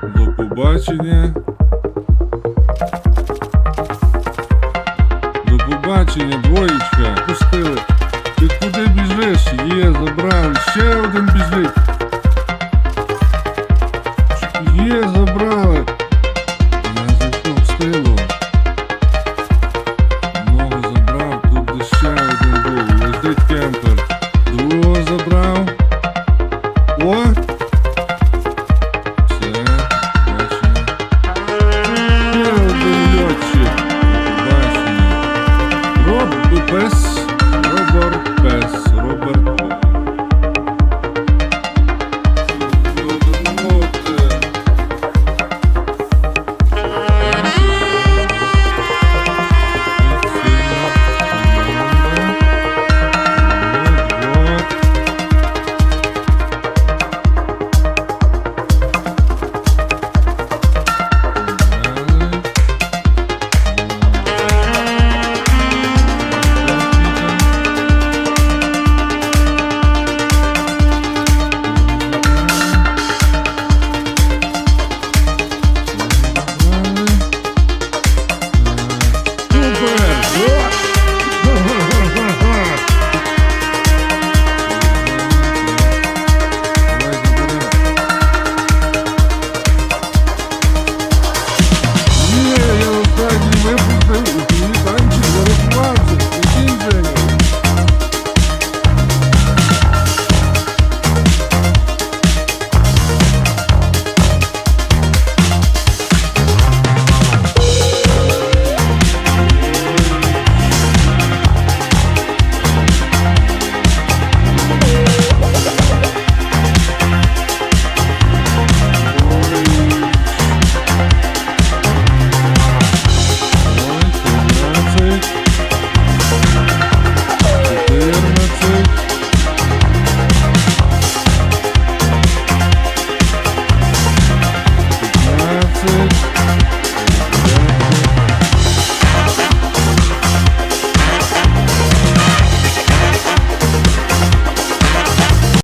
До побачення. До побачення, двоєчка. Пустили. Ти куди біжиш? Є, забрали. Ще один біжить. Є, забрали. Я зайшов в стилу. Одного забрав, тут де ще один був. Летить кемпер. Другого забрав. О! Все, бачимо. Ще один льотчик. Бачимо. Робопес. Робор.